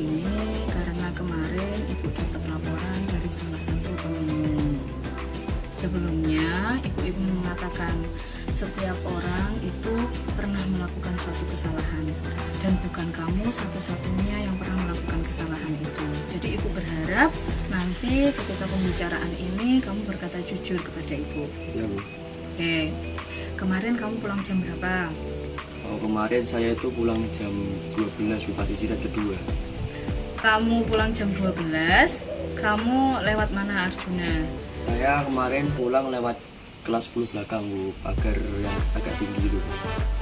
ini karena kemarin ibu dapat laporan dari salah satu temanmu. Sebelumnya ibu mengatakan setiap orang itu pernah melakukan suatu kesalahan dan bukan kamu satu-satunya yang pernah melakukan kesalahan itu. Jadi ibu berharap nanti ketika pembicaraan ini kamu berkata jujur kepada ibu. Ya, Bu. Oke, kemarin kamu pulang jam berapa? Oh, kemarin saya itu pulang jam 12 Bu, pas istirahat kedua. Kamu pulang jam 12, kamu lewat mana Arjuna? Saya kemarin pulang lewat kelas 10 belakang Bu, pagar yang agak tinggi itu.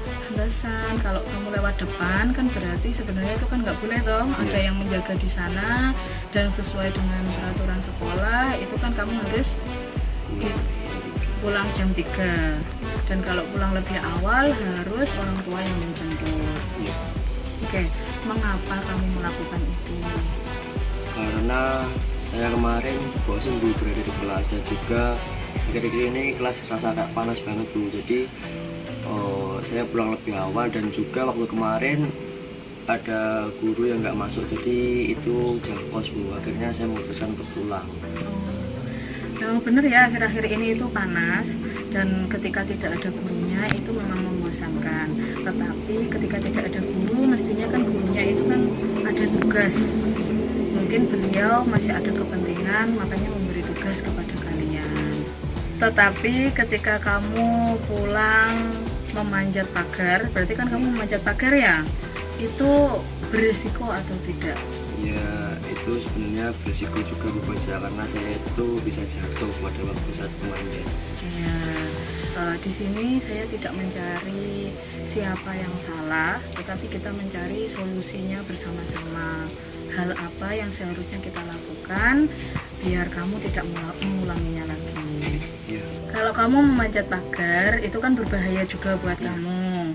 Pantesan kalau kamu lewat depan kan berarti sebenarnya itu kan nggak boleh toh, ada yang menjaga di sana dan sesuai dengan peraturan sekolah itu kan kamu harus pulang jam 3 dan kalau pulang lebih awal harus orang tua yang menjemput. Iya. Oke, mengapa kamu melakukan itu? Karena saya kemarin bosan Bu berada di kelas dan juga akhir-akhir ini kelas rasa agak panas banget Bu. Jadi saya pulang lebih awal dan juga waktu kemarin ada guru yang nggak masuk, jadi itu jam kos Bu. Akhirnya saya memutuskan untuk pulang. Memang benar ya, akhir-akhir ini itu panas dan ketika tidak ada gurunya itu memang membosankan. Tetapi ketika tidak ada guru, mestinya kan gurunya itu kan ada tugas. Mungkin beliau masih ada kepentingan, makanya memberi tugas kepada kalian. Tetapi ketika kamu pulang memanjat pagar, berarti kan kamu memanjat pagar ya? Itu berisiko atau tidak? Ya itu sebenarnya berisiko juga Bu Bos ya, karena saya itu bisa jatuh pada waktu saat memanjat. Ya, di sini saya tidak mencari siapa yang salah, tetapi kita mencari solusinya bersama-sama. Hal apa yang seharusnya kita lakukan biar kamu tidak mengulanginya lagi. Ya. Kalau kamu memanjat pagar itu kan berbahaya juga buat kamu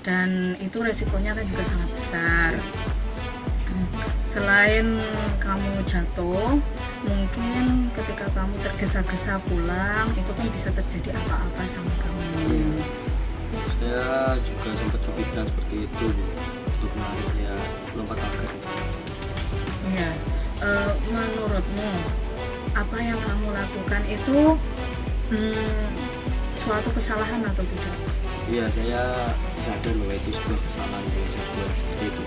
dan itu resikonya kan juga sangat besar. Selain kamu jatuh, mungkin ketika kamu tergesa-gesa pulang itu kan bisa terjadi apa-apa sama kamu. Saya juga sempat kepikiran seperti itu Bu, untuk kemarin ya lompat pagar. Iya. Menurutmu apa yang kamu lakukan itu suatu kesalahan atau tidak? Iya, saya sadar bahwa itu sebuah kesalahan yang saya buat seperti itu.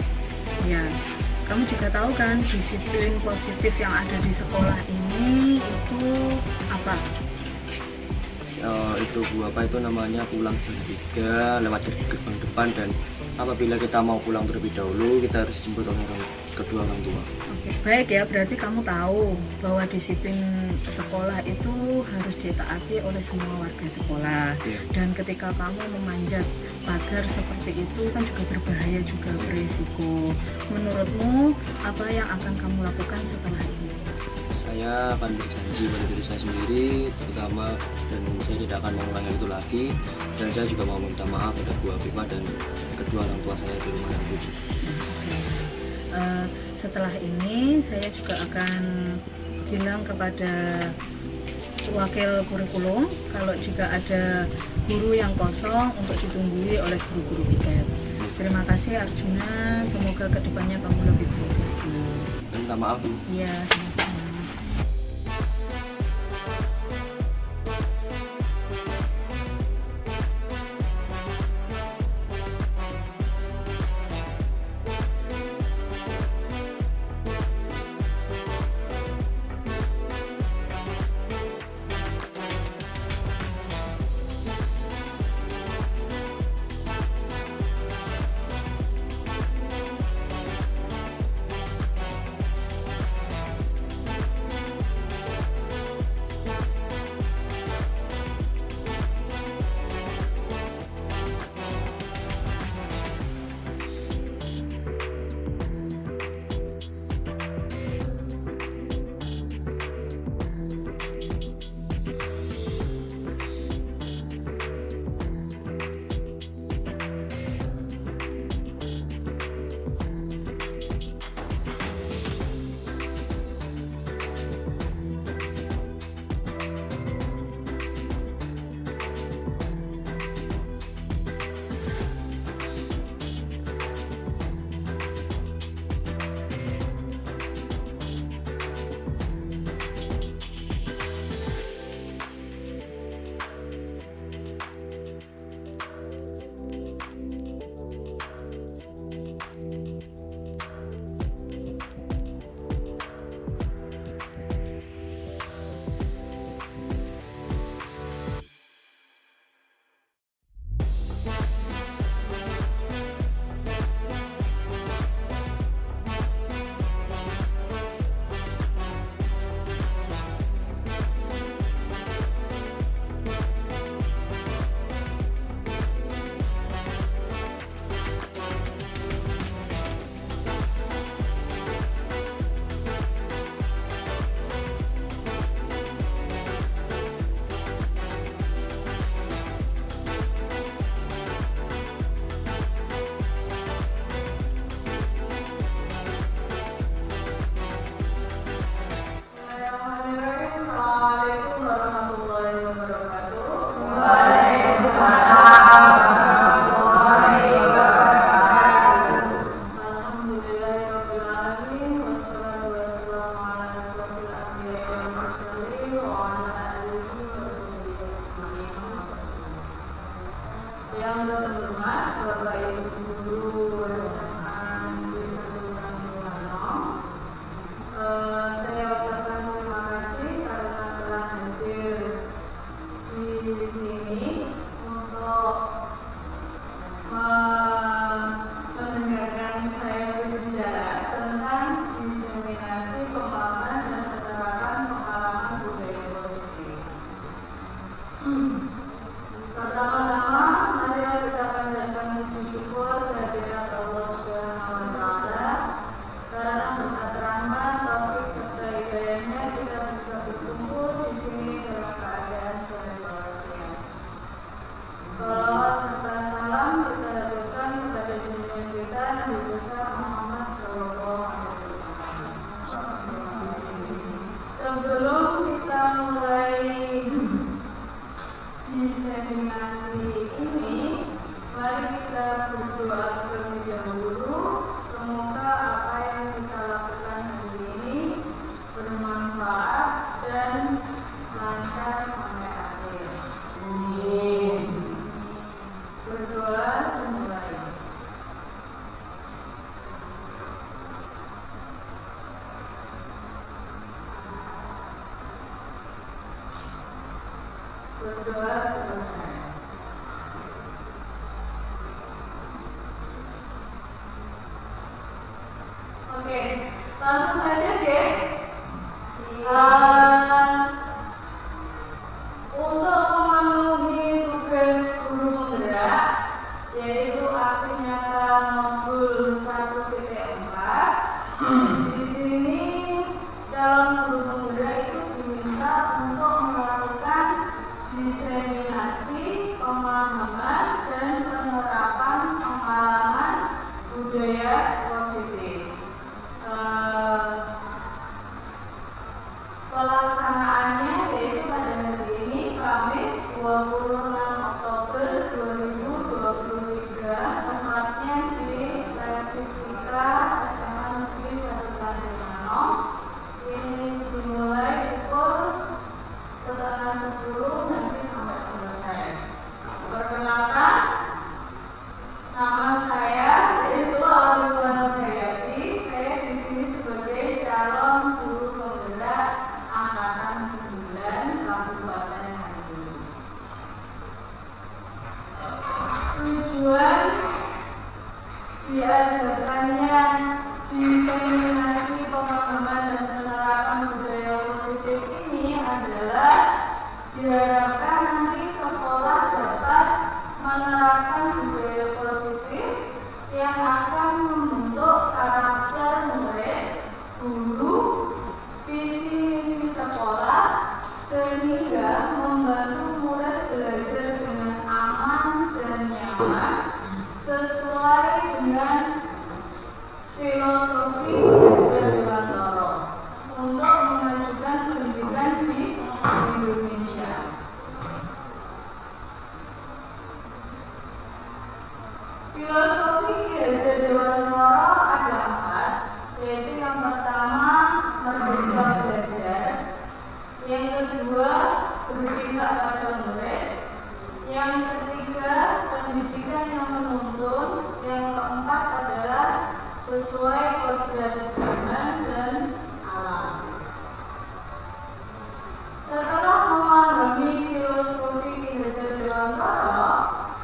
Ya, kamu juga tahu kan disiplin positif yang ada di sekolah ini itu apa? Itu Bu, apa itu namanya, pulang jam 3 lewat gerbang depan, dan apabila kita mau pulang terlebih dahulu kita harus jemput kedua orang tua. Oke, baik ya, berarti kamu tahu bahwa disiplin sekolah itu harus ditaati oleh semua warga sekolah. Iya. Dan ketika kamu memanjat pagar seperti itu kan juga berbahaya, juga berisiko. Menurutmu apa yang akan kamu lakukan setelah ini? Saya akan berjanji pada diri saya sendiri terutama, dan saya tidak akan mengulangi itu lagi, dan saya juga mau minta maaf pada Bu Afifah dan kedua orang tua saya di rumah nanti. Setelah ini saya juga akan bilang kepada wakil kurikulum kalau jika ada guru yang kosong untuk ditunggui oleh guru-guru piket. Terima kasih Arjuna, semoga kedepannya kamu lebih baik lagi. Minta maaf Bu. Iya, sama-sama. Berdoa selesai. Oke, langsung saja deh. Untuk memenuhi tugas guru penggerak, yaitu aksi nyata modul 1.4. Di sini dalam guru penggerak itu diminta untuk melakukan diseminasi pemahaman dan penerapan pengalaman budaya positif. Pelaksanaannya yaitu pada hari ini Kamis 26 Oktober 2023, tempatnya di Fisika SMA Negeri 1 Tanjung. Ini dimulai pukul 9:30 nanti sampai selesai. Perkenalkan, nama saya yaitu Alfiana Hayati. Saya di sini sebagai calon guru penggerak angkatan 9 Kabupaten Nganjuk. Tujuan diadakannya diseminasi pemahaman dan penerapan budaya positif ini adalah diharapkan nanti sekolah dapat menerapkan budaya positif yang akan membentuk karakter murid, guru, visi misi sekolah, sehingga membantu murid belajar dengan aman dan nyaman sesuai dengan filosofi belajar Dewantara untuk memajukan pendidikan di Indonesia. Filosofi belajar Dewantara ada 4, yaitu yang pertama merdeka belajar, yang kedua berpihak pada murid, yang ketiga pendidikan yang menuntun, yang keempat adalah sesuai kodrat zaman dan alam. Setelah memahami filosofi belajar Dewantara,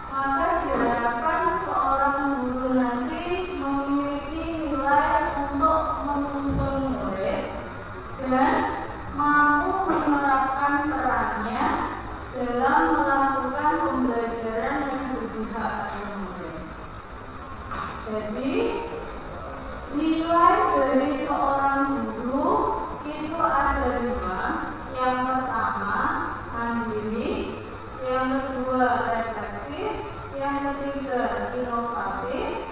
maka diharapkan seorang guru nanti memiliki nilai untuk menuntun murid dan mampu menerapkan perannya dalam melakukan pembelajaran yang berpihak pada murid. Jadi, nilai dari seorang guru itu ada 5. Yang pertama, mandiri, yang kedua, reflektif, yang ketiga, inovatif,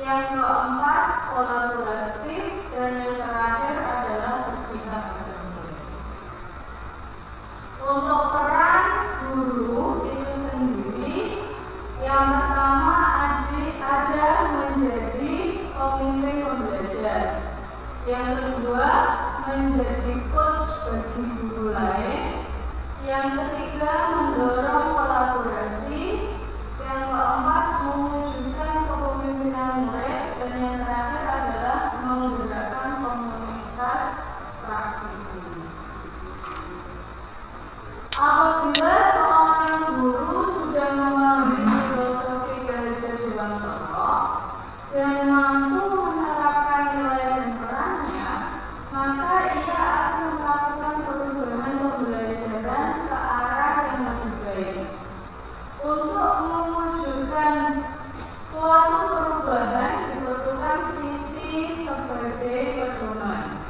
yang keempat, kolaboratif, dan yang terakhir adalah berpihak pada murid. Untuk peran guru itu sendiri, yang pertama ada menjadi pemimpin pembelajar, yang kedua menjadi coach bagi guru lain, yang ketiga mendorong kolaborasi, yang keempat mewujudkan kepemimpinan murid, dan yang terakhir adalah menggerakkan komunitas praktisi. Apabila seorang guru sudah memahami filosofi belajar Dewantara dan mampu menerapkan nilai dan perannya, maka ia akan melakukan perubahan pembelajaran ke arah yang lebih baik. Untuk mewujudkan suatu perubahan dibutuhkan visi sebagai pedoman.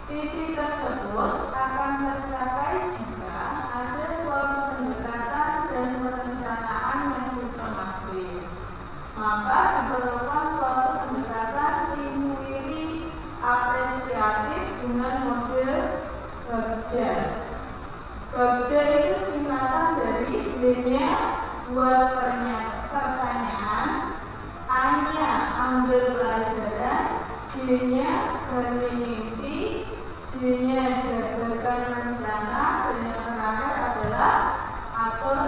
Visi tersebut akan tercapai jika ada suatu pendekatan dan perencanaan yang sistematis. Maka diperlukan suatu pendekatan intuisi apresiatif dengan model Bagja. Bagja itu singkatan dari B-nya buat pertanyaan, A-nya ambil pelajaran, G-nya gali mimpi, J-nya jabarkan rencana, dan yang terakhir adalah atur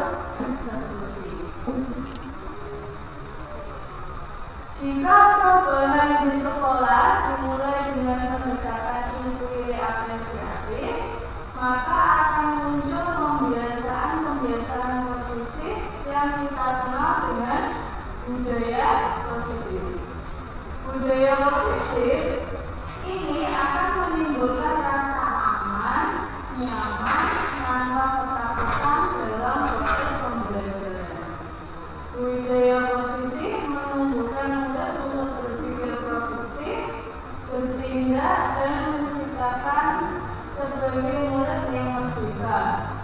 eksekusi. Jika perubahan di sekolah dimulai dengan pendekatan intuisi apresiatif, maka akan muncul pembiasaan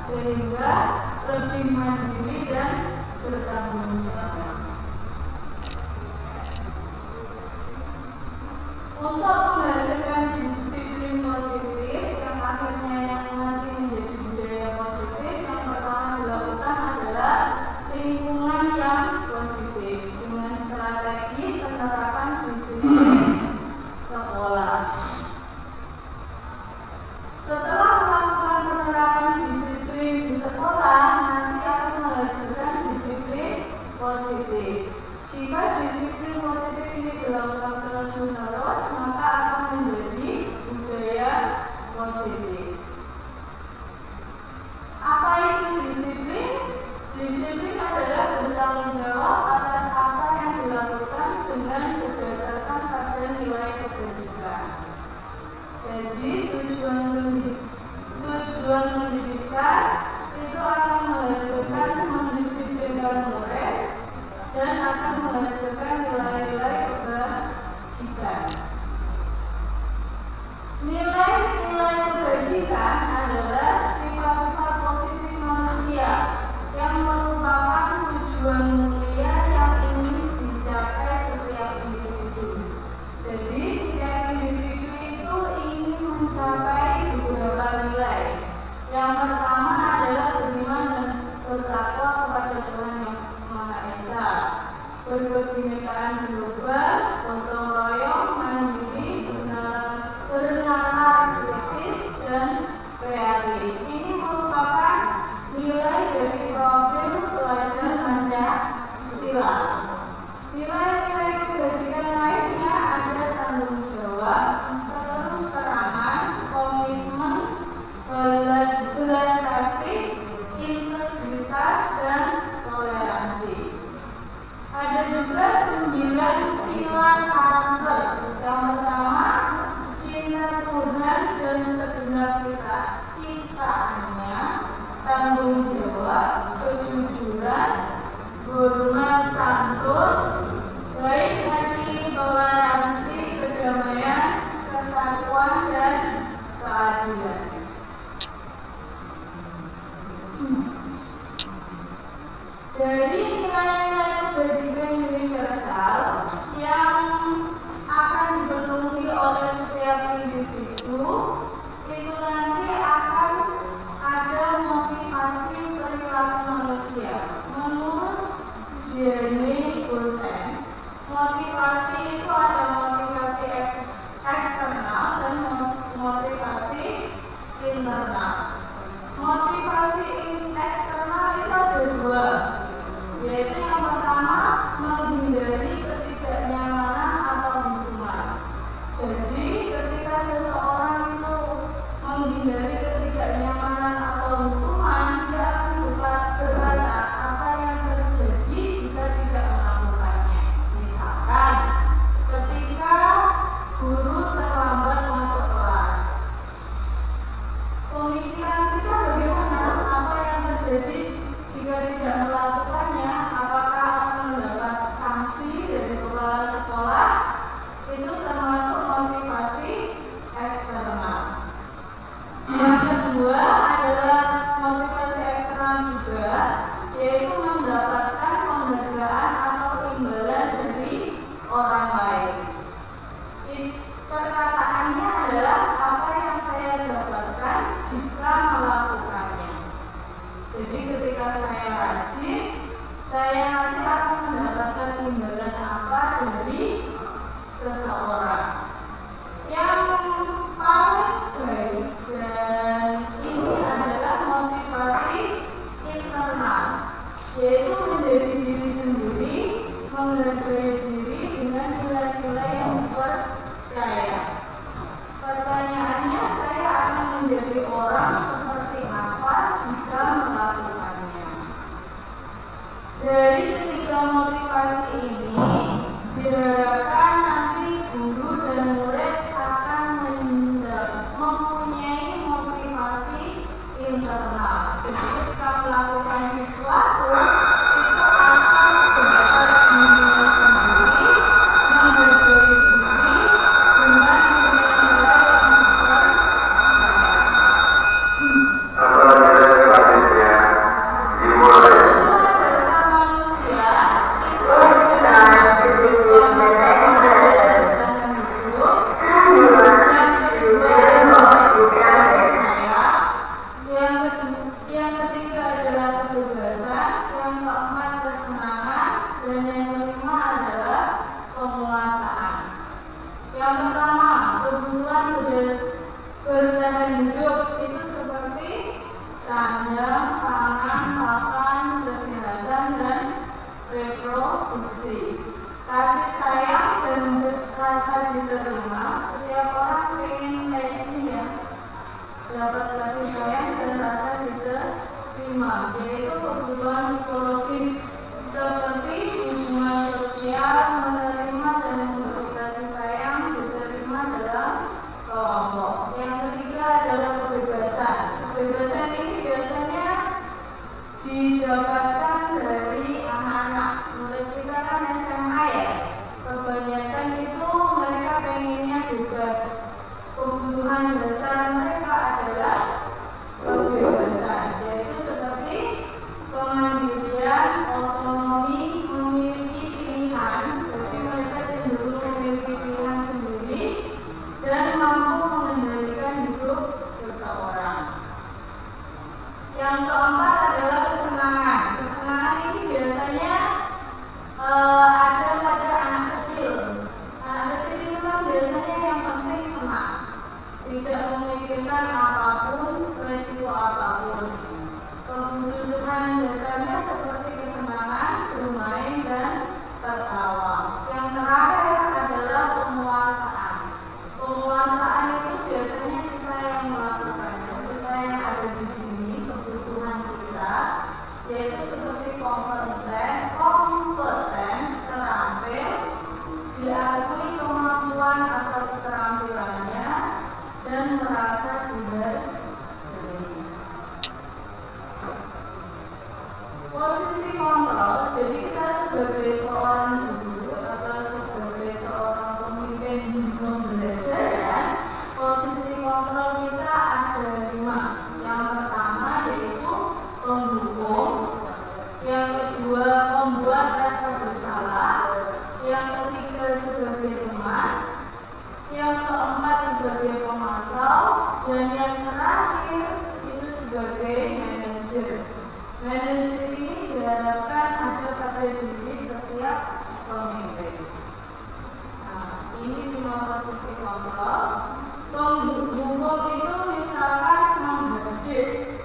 sehingga lebih mandiri dan bertanggung jawab. Untuk menghasilkan disiplin positif yang akhirnya yang nanti menjadi budaya positif, yang pertama dilakukan adalah lingkungan yang positif dengan strategi penerapan disiplin sekolah. Setelah melakukan penerapan disiplin di sekolah, nanti akan menghasilkan disiplin positif. Jika disiplin positif ini dilakukan terus-menerus, maka akan menjadi budaya positif. Apa itu disiplin? Disiplin adalah bertanggung jawab atas apa yang dilakukan dengan berdasarkan pada nilai kebajikan. Jadi tujuan pendidikan itu akan menghasilkan mendisiplinkan murid dan akan menghasilkan nilai-nilai kebajikan. Nilai-nilai kebajikan adalah sifat-sifat positif manusia yang merupakan tujuan mulia yang ingin dicapai setiap individu. Jadi setiap individu itu ingin mencapai beberapa nilai. Yang pertama adalah beriman dan bertakwa kepada Tuhan Yang Maha Esa, berkebinekaan global, gotong royong, mandiri, bernalar kritis, dan kreatif. Ini merupakan nilai dari profil pelajar Pancasila. Nilai-nilai kebajikan lainnya ada tanggung jawab, terus terangan, komitmen, belas kasih, integritas, dan toleransi. Ada juga 9 pilar karakter. Yang pertama, cinta Tuhan dan segenap ciptaannya, tanggung jawab, kejujuran, hormat santun, baik hati, toleransi, kedamaian, kesatuan, dan keadilan. Dari nilai-nilai kebajikan universal yang akan dipenuhi oleh setiap individu, itu nanti akan ada motivasi perilaku manusia. Menurut Jenny Gosen, motivasi itu ada motivasi eksternal dan motivasi internal. Motivasi eksternal itu ada dua, yaitu yang pertama menghindari ketidaknyamanan atau hukuman. Jadi ketika seseorang itu menghindari ketidaknyamanan atau hukuman, dia akan berkata apa yang terjadi jika tidak melakukannya. Misalkan ketika guru terlambat masuk kelas, pemikiran kita bagaimana? Apa yang terjadi jika tidak melakukannya? Apakah akan mendapat sanksi dari kepala sekolah? Itu termasuk motivasi eksternal. Yang kedua adalah motivasi eksternal juga, yaitu mendapatkan penghargaan atau imbalan dari orang lain. Perkataannya adalah apa yang saya dapatkan jika melakukannya. Jadi ketika saya rajin, saya nanti akan mendapatkan imbalan apa dari seseorang. Yang paling baik dan ini adalah motivasi internal, yaitu menjadi diri sendiri, menghargai diri dengan nilai-nilai yang dipercaya. Pertanyaannya, saya akan menjadi orang seperti apa jika melakukannya? Dari ketiga motivasi ini, diharapkan nanti guru dan murid akan mempunyai motivasi internal. Jadi ketika melakukan sesuatu, itu akan sebatas diri sendiri, menghargai diri dengan nilai-nilai yang dipercaya. ketiga adalah kebebasan, yang keempat kesenangan, dan yang kelima adalah penguasaan. Yang pertama, kebutuhan bertahan hidup itu seperti sandang, pangan, pakan, kesehatan, dan reproduksi. Kasih sayang dan rasa diterima, setiap orang pengen kayak ini ya, dapat kasih sayang dan rasa diterima, yaitu kebutuhan psikologis seperti hubungan sosial, menerima dan memberi kasih sayang, diterima dalam kelompok. Yang ketiga adalah kebebasan. Kebebasan ini biasanya didapatkan dari anak-anak. Murid kita kan SMA ya, kebanyakan itu mereka pengennya bebas. Kebutuhan dasar mereka adalah kebebasan, yaitu seperti kemandirian, otonomi, memiliki pilihan. Jadi mereka cenderung memiliki pilihan sendiri dan mampu mengendalikan hidup seseorang. Yang keempat adalah kesenangan. Kesenangan ini biasanya ada pada anak kecil. Anak kecil itu kan biasanya yang penting senang, tidak memikirkan apapun, resiko apapun. Kebutuhan dasarnya seperti kesenangan, bermain, dan tertawa. Yang terakhir adalah penguasaan. Penguasaan itu biasanya kita yang melakukannya. Kita yang ada di sini, kebutuhan kita, yaitu seperti kompeten, terampil, diakui kemampuan atau keterampilannya, dan merasa dihargai. Posisi kontrol, jadi kita sebagai seorang guru atau sebagai seorang pemimpin pembelajaran, posisi kontrol kita ada 5. Yang pertama yaitu pendukung, yang kedua membuat rasa bersalah, yang ketiga sebagai teman, yang keempat sebagai pemantau, dan yang terakhir itu sebagai manajer. Manajer ini diharapkan ada pada diri setiap pemimpin. Nah, ini 5 posisi kontrol. Pendukung itu misalkan menghardik,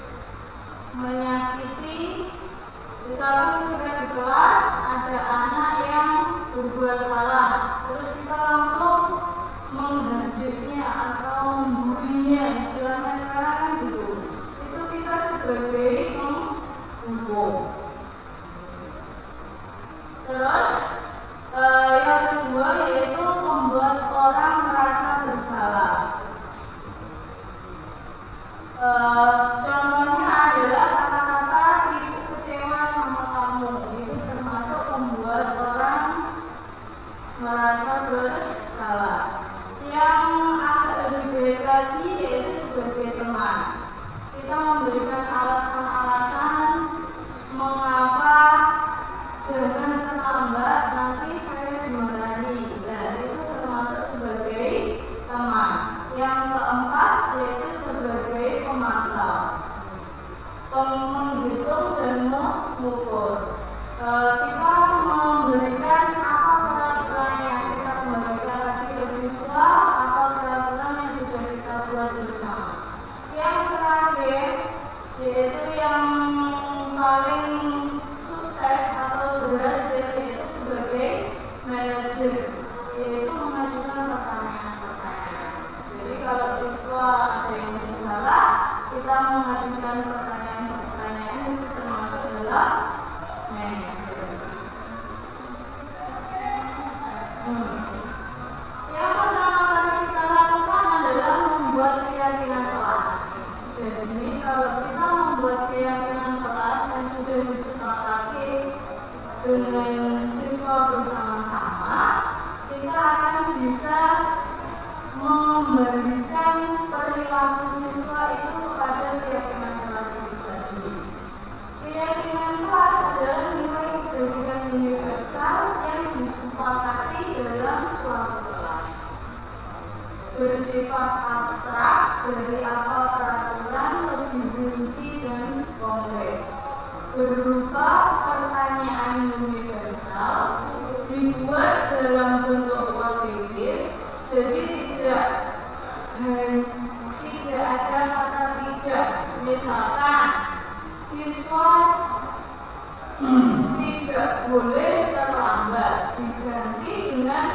menyakiti. Misalkan kita di kelas ada anak yang berbuat salah, terus kita langsung menghardiknya atau membulinya, istilahnya sekarang kan gitu. Itu kita sebagai pendukung. Terus yang kedua yaitu membuat orang merasa bersalah. Contohnya adalah kata-kata ibu kecewa sama kamu, itu termasuk membuat orang merasa bersalah. Yang agak lebih baik lagi yaitu sebagai teman, kita memberikan alasan-alasan mengapa jangan terlambat, nanti saya dimarahi. Dan itu termasuk sebagai teman. Yang keempat yaitu sebagai pemantau, menghitung dan mengukur. Kita memberikan apa peraturan yang kita kembalikan lagi ke siswa atau peraturan yang sudah kita buat bersama. Yang terakhir yaitu yang paling sukses atau berhasil itu sebagai manajer, yaitu mengajukan pertanyaan-pertanyaan. Jadi kalau siswa ada yang bersalah, kita mengajukan pertanyaan-pertanyaan itu termasuk dalam manajer. Yang pertama kali kita lakukan adalah membuat keyakinan kelas. Jadi kalau kita membuat keyakinan kelas yang sudah disepakati dengan siswa bersama-sama, kita akan bisa memberikan perilaku siswa itu kepada keyakinan kelas itu tadi. Keyakinan kelas adalah nilai kebajikan universal yang disepakati dalam suatu kelas. Bersifat abstrak, dari apa peraturan lebih rinci dan konkret. berupa pertanyaan universal dibuat dalam bentuk positif, jadi tidak ada kata tidak. Misalkan siswa tidak boleh terlambat, diganti dengan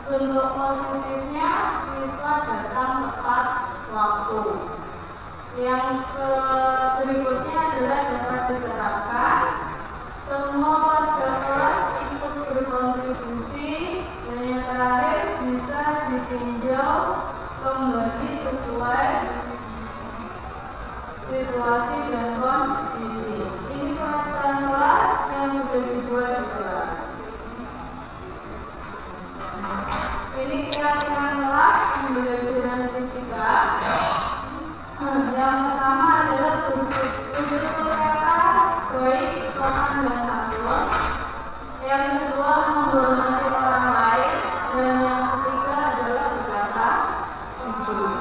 bentuk positifnya siswa datang tepat waktu. Yang berikutnya adalah dapat diterapkan semua warga kelas ikut berkontribusi, dan yang terakhir bisa ditinjau kembali sesuai situasi dan kondisi. Ini peraturan kelas yang sudah dibuat di kelas. Ini keyakinan kelas pembelajaran fisika. Yang pertama adalah wujud kata baik sopan dan santun. Yang kedua menghormati orang lain, dan yang ketiga adalah berkata jujur.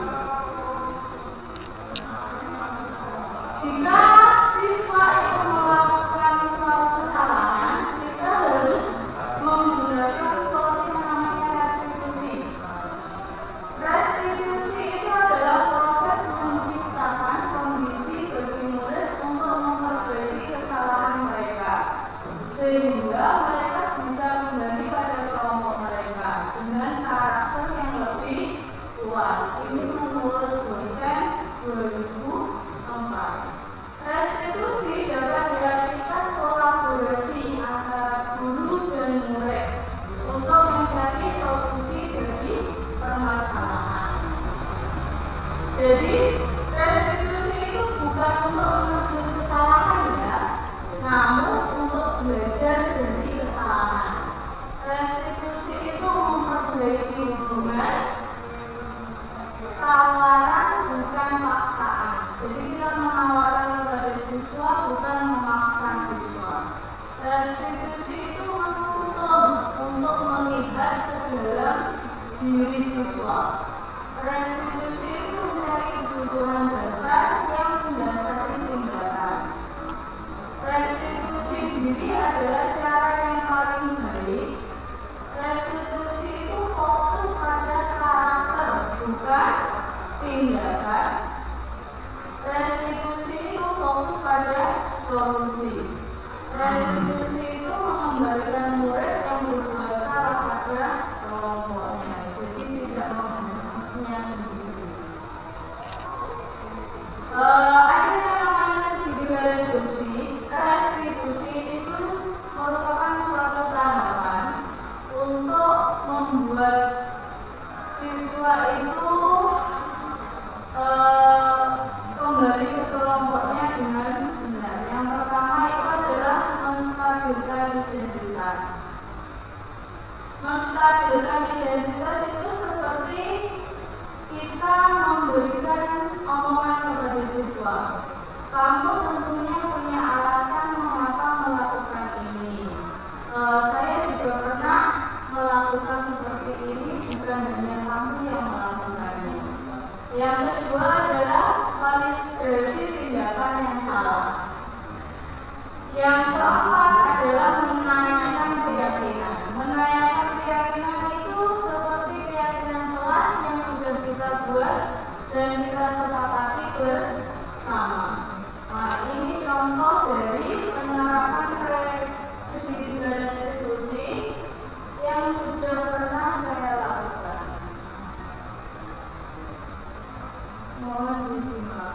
Jika siswa itu melakukan suatu kesalahan, kita harus menggunakan seperti namanya restitusi. Restitusi itu adalah proses menciptakan kondisi bagi murid untuk memperbaiki kesalahan mereka, sehingga mereka bisa kembali pada kelompok mereka dengan karakter yang lebih kuat. Ini menurut dosen 2004. Restitusi dapat diartikan kolaborasi antara guru dan murid untuk mencari solusi dari permasalahan. Jadi, restitusi itu bukan untuk menebus kesalahan ya, namun untuk belajar dari kesalahan. Restitusi itu memperbaiki hubungan, tawaran bukan paksaan. Jadi kita menawarkan kepada siswa bukan memaksa siswa. Restitusi itu menuntut untuk melihat ke dalam diri siswa. Restitusi itu mencari kebutuhan dasar yang mendasari tindakan. Restitusi diri adalah cara yang paling baik. Restitusi itu fokus pada karakter bukan tindakan. Restitusi itu fokus pada solusi. Restitusi itu mengembalikan murid yang berbuat salah pada kelompoknya, jadi tidak menghentikannya sendiri. Ada yang namanya studi restitusi. Restitusi itu merupakan suatu tahapan untuk membuat siswa itu kembali ke kelompoknya dengan benar. Yang pertama itu adalah menstabilkan identitas. Menstabilkan identitas itu seperti kita memberikan omongan kepada siswa. Kamu tentunya punya alasan mengapa melakukan ini. Saya juga pernah melakukan seperti ini, bukan hanya kamu yang melakukannya. Yang kedua adalah validasi tindakan yang salah. Yang keempat adalah menanyakan keyakinan. Menanyakan keyakinan itu seperti keyakinan kelas yang sudah kita buat dan kita sepakati bersama. Nah, ini contoh dari penerapan studi restitusi yang sudah pernah saya lakukan. Mohon disimak.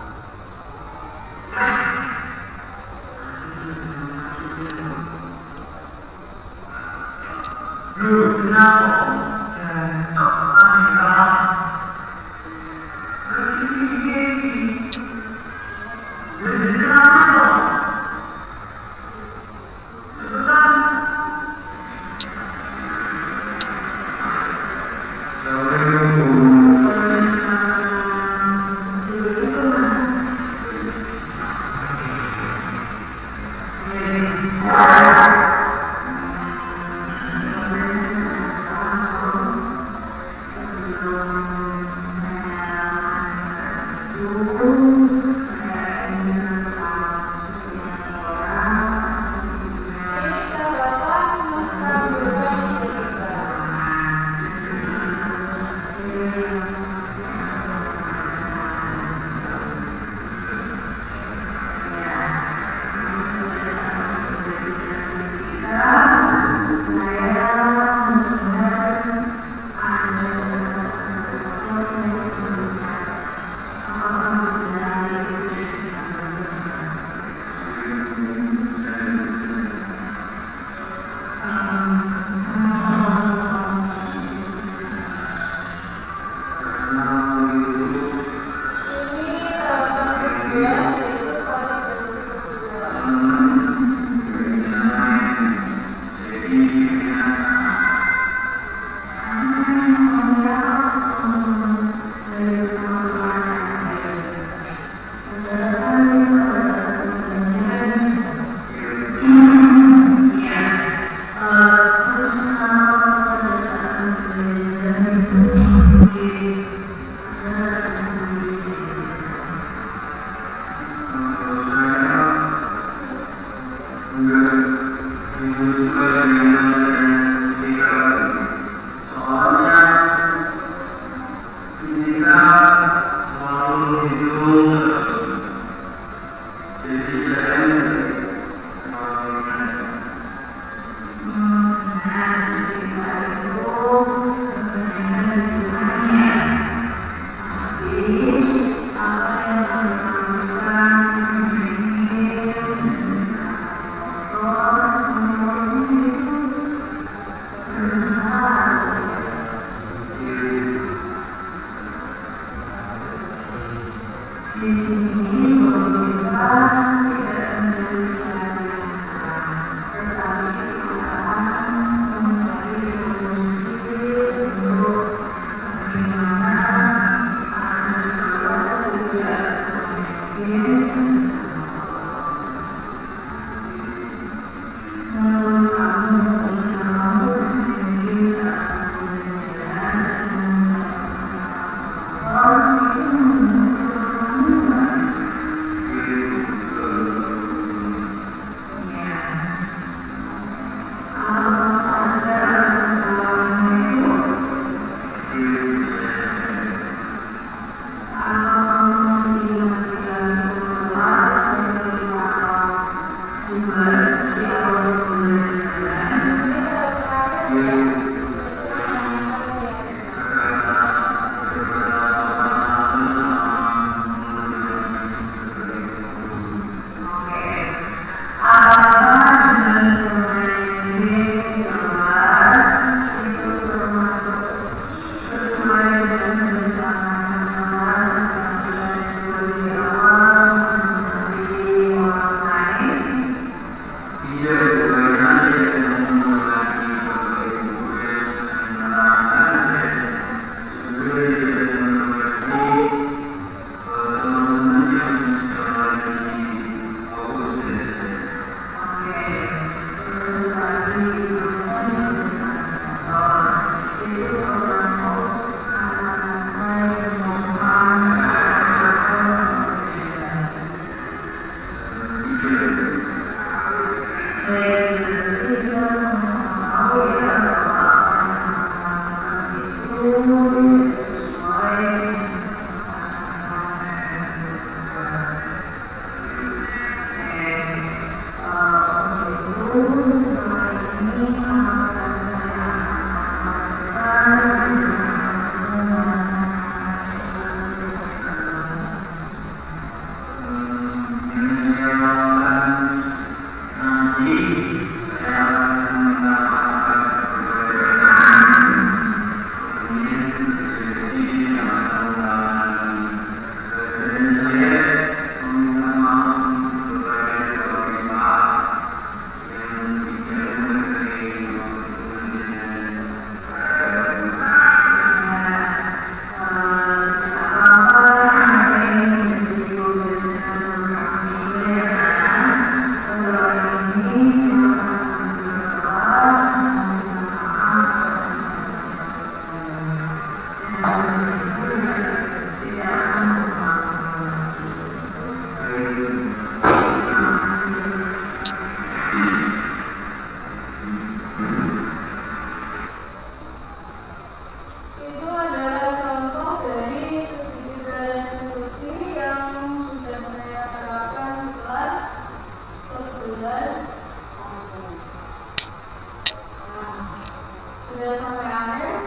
sudah sampai akhir.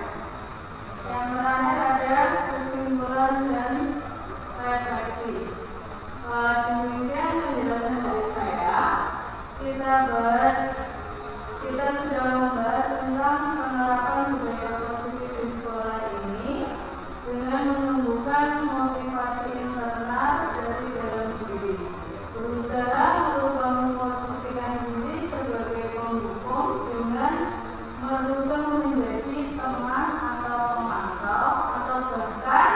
Yang terakhir ada kesimpulan dan refleksi. Demikian penjelasan dari saya. Kita sudah membahas tentang penerapan budaya positif di sekolah ini dengan menumbuhkan motivasi internal dari dalam diri, berusaha merubah memposisikan diri sebagai pendukung dengan merubah menjadi teman atau pemantau, atau bahkan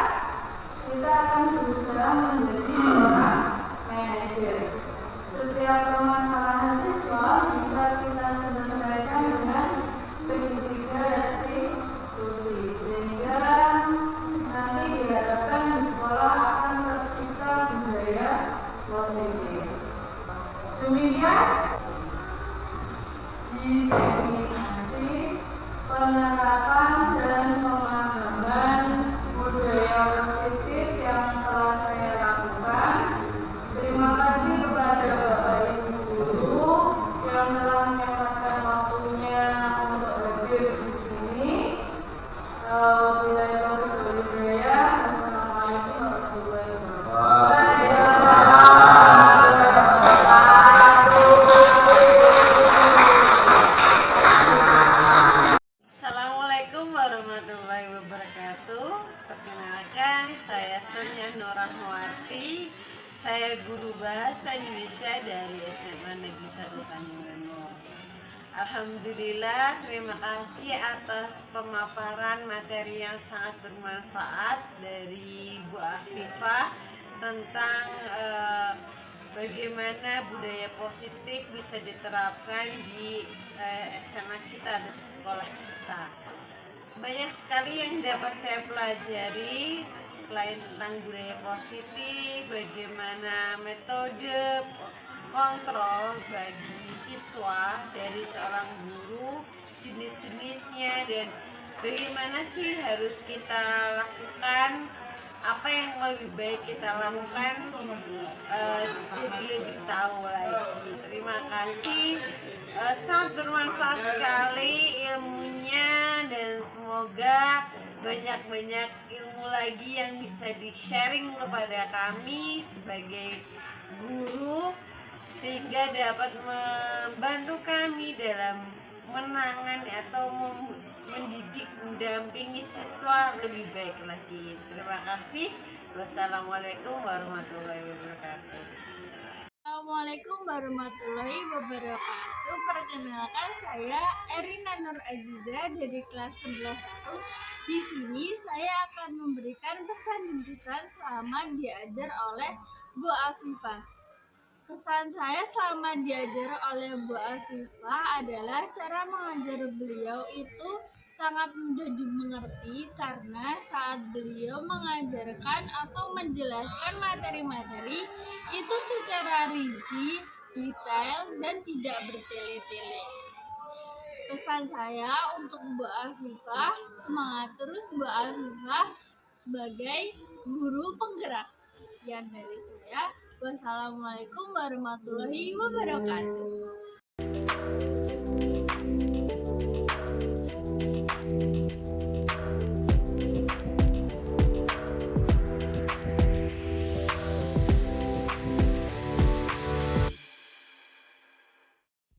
kita akan berusaha menjadi seorang manajer. Setiap permasalahan siswa bisa kita selesaikan dengan segitiga restitusi, sehingga nanti diharapkan di sekolah akan tercipta budaya positif. Demikian diseminasi penerapan dan pemahaman budaya positif yang telah saya lakukan. Terima kasih kepada Bapak Ibu Guru yang telah menyempatkan waktunya untuk hadir di sini. Wassalamualaikum warahmatullahi wabarakatuh. Assalamualaikum warahmatullahi wabarakatuh. Perkenalkan, saya Sonia Nurahwarti. Saya guru bahasa Indonesia dari SMA Negeri 1 Tanjung Renung. Alhamdulillah, terima kasih atas pemaparan materi yang sangat bermanfaat dari Bu Afifah tentang bagaimana budaya positif bisa diterapkan di SMA kita dan di sekolah kita. Banyak sekali yang dapat saya pelajari selain tentang budaya positif, bagaimana metode kontrol bagi siswa dari seorang guru, jenis-jenisnya, dan bagaimana sih harus kita lakukan, apa yang lebih baik kita lakukan, jadi lebih tahu lagi. Terima kasih, sangat bermanfaat sekali ilmunya, dan semoga banyak-banyak ilmu lagi yang bisa di-sharing kepada kami sebagai guru, sehingga dapat membantu kami dalam menangani atau mendidik, mendampingi siswa lebih baik lagi. Terima kasih. Wassalamualaikum warahmatullahi wabarakatuh. Assalamualaikum warahmatullahi wabarakatuh. Perkenalkan, saya Erina Nur Aziza dari kelas 11-1. Di sini saya akan memberikan pesan dan kesan selama diajar oleh Bu Afifah. Kesan saya selama diajar oleh Bu Afifah adalah cara mengajar beliau itu sangat mudah dimengerti, karena saat beliau mengajarkan atau menjelaskan materi-materi itu secara rinci, detail, dan tidak bertele-tele. Pesan saya untuk Bu Afifah, semangat terus Bu Afifah sebagai guru penggerak. Sekian dari saya. Wassalamualaikum warahmatullahi wabarakatuh.